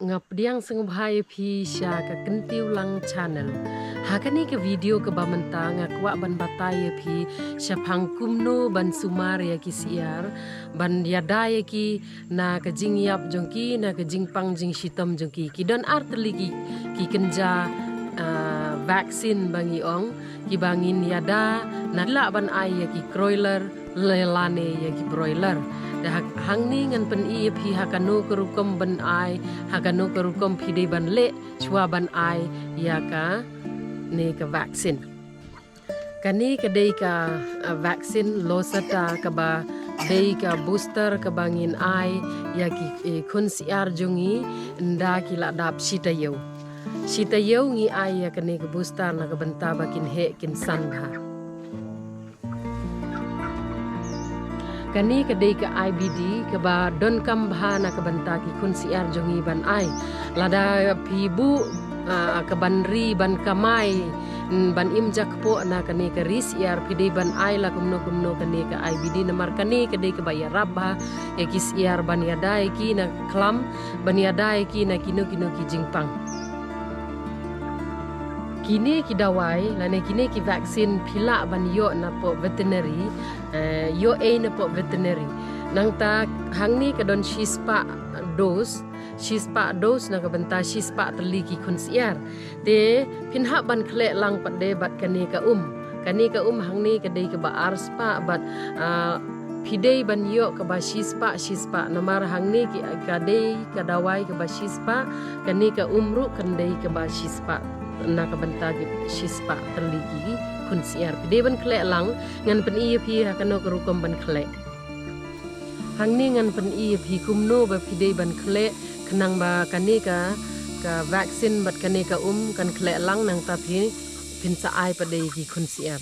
ngapdiang sengubhai pi sya ka kentiu lang channel. Hakani ke video ke bamenta ngakwa ban bataya pi sya pangkumno ban sumar ya ki siar ban yadaya ki na ka jing yap jongki na ka jing pang jing shitam jongki ki don artli ki kenja vaksin bangi ong ki bangin yada na la ban ai ya ki broiler lelane ya ki broiler dah hang ni ngan pen i phi hakanu kerukom ban ai hakanu kerukom phi de ban le chua ban ai ya ka ne ka vaksin kani ka dei ka vaksin lo sata ka ba dei ka booster ka bangin ai ya ki kun siar jungi nda ki la dap sita yau ngi ai ya kani ka booster na ka banta bakin he kin san ha kani kadai ke IBD ke ba don kam bahana ke banta ki kun siar jongi ban ai lada pibu ke banri ban kamai ban imjak po na kani ke ris iar pide ban ai la kumno kani ke IBD namar kani kadai ke bayar rabba ya ki siar ban yadai ki na klam ban yadai ki na kino ki jingpang kini ki dawai lane kini ki vaksin pila ban yo na po veterinary yo na po veterinary nang ta hang ni ka don shispa dose na ka banta shispa tali ki kun siar te pinha ban khle lang pade bat kani ka hang ni ka dei ka ba arspa bat pidei ban yo ka ba shispa namar hang ni ki ka dei ka dawai ka ba shispa kani ka umru kan dei ka ba shispa na ka banta ki shispa terligi kun siar pide ban khle lang ngan pen i phi hakano kerukom ban khle hang ni ngan pen i phi kumno ba pide ban khle kenang ba kani ka vaksin bat kani ka kan khle lang nang ta phi pin sa ai pade ki kun siar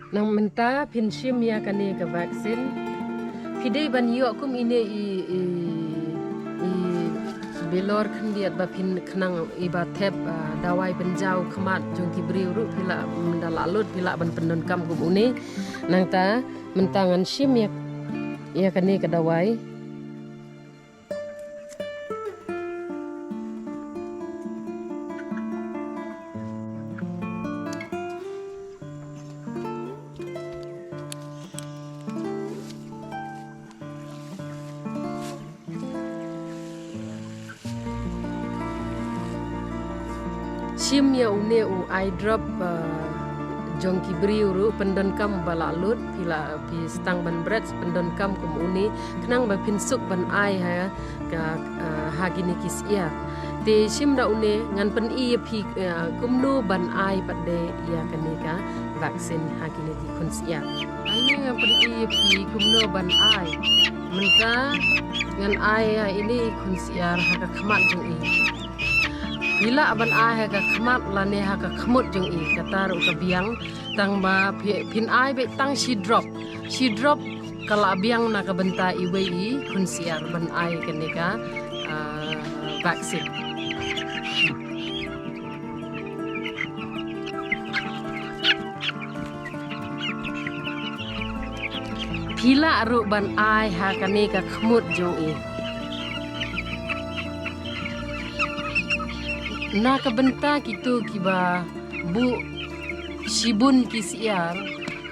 nang menta pinsim ya kani ka vaksin pidei ban yo kum ine i belor khandiat ba pin khnang iba thep dawai benjau khamat jong ki briu ru pila mendala lut pila ban pendon kam kum une nang ta mentangan sim ya kani ka dawai sim ya une eye drop jong ki briu ru pendon kam balalut pila pi stang ban bread pendon kam kum une knang ba pin suk ban ai ha ka hagini kis ia te sim da une ngan pen i pi kumno ban ai pade ya kanika vaksin hagini ki kun sia ai ngan pen i pi kumno ban ai menta ngan ai ini kun sia ha ka khmat jong i bila ban ai ka khmat lane ha ka khmut jong i katar ka biang tang ba pin ai be tang shi drop kala biang na ka benta i wei kun siar ban ai kenika vaksin pila ru ban ai ha kenika khmut jong i na ka benta kitu kiba bu shibun ki siar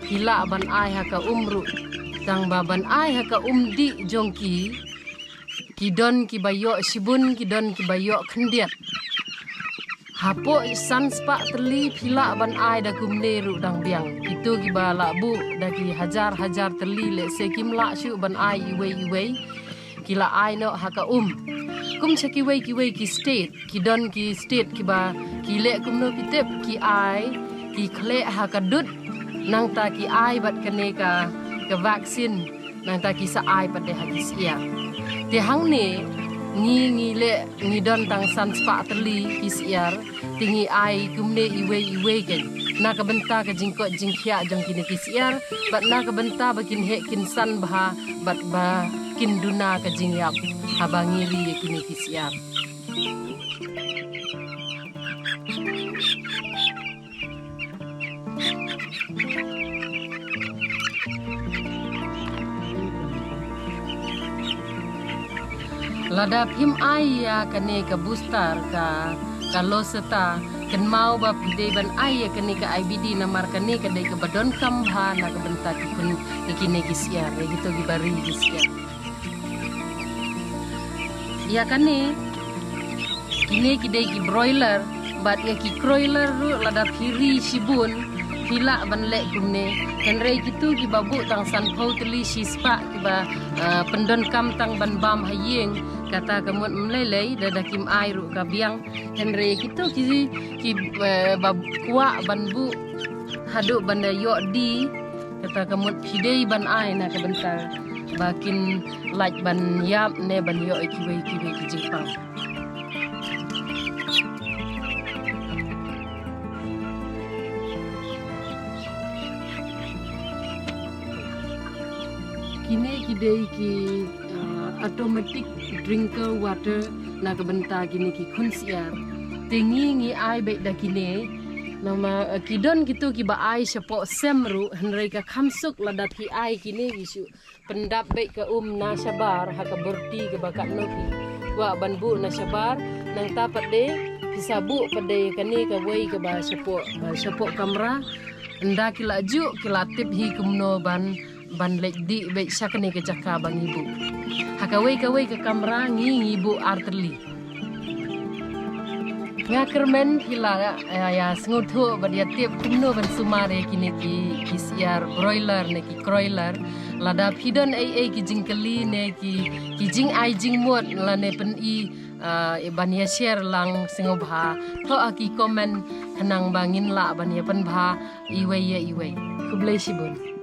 hila ban ai ha ka umru tang ba ban ai ha ka umdi jongki kidon ki bayo shibun kidon ki bayo khendiat hapo sanspa terli hila ban ai da kumne ru dang biang itu kiba la bu da ki hajar terli le se kimla shu ban ai iwei kila ai no ha ka kum chaki wei ki state ki don ki state ki ba ki le kum no pitep ki ai ki khle ha ka dut nang ta ki ai bat kane ka vaksin nang ta ki sa ai pat de ha ki sia te hang ne ngi le ngi don tang san spa terli ki siar tingi ai kum ne iwei ke na ka benta ka jingko jingkhia jong ki ne ki siar bat na ka benta bakin he kin san bah bat ba kin duna ka jingyap habangiri kini kisiar. Lada phim aya kane ka booster ka loseta kan mau ba pide ban aya kane ka IBD namar kane ka dai ka badon kambha na ka benta ki kun ikine kisiar gitu gibari kisiar. Ya kane kine ki dai ki broiler bat ya ki broiler ru lada phiri sibun hila ban le kumne kan rei gitu ki babu tang san phau teli sispa ki ba pendon kam tang ban bam hayeng kata kemut melelei dada kim ai ru ka biang kan rei gitu ki bab kuak ban bu hadu ban yo di kata kemut hidei ban ai na ka bentar bakin like ban yap ne ban yo kiwe ki jipang. Kini kidei ki automatic drinker water na kabenta kini ki kunsiar tingi ngi ai be da kini nama kidon gitu ki ba ai sepo semru henrei ka khamsuk ladat ki ai kini gisu pendap be ka na sabar ha ka berti ke bakat noki wa banbu na sabar nang tapat de pisabu pade kani ka wei ke ba sepo kamera enda kila ju kila tip hi kumno ban lek di be sakne ke caka bang ibu hakawei ke kamera ngi ibu arteli ngakermen kila ya senguthu badia tip kumno ban sumare kini ki siar broiler ne ki kroiler lada phidon ai ki jingkeli ne ki jing ai jing mot la ne pen i bania share lang singobha tho aki comment kanang bangin la bania pen bha iwe kublai sibun.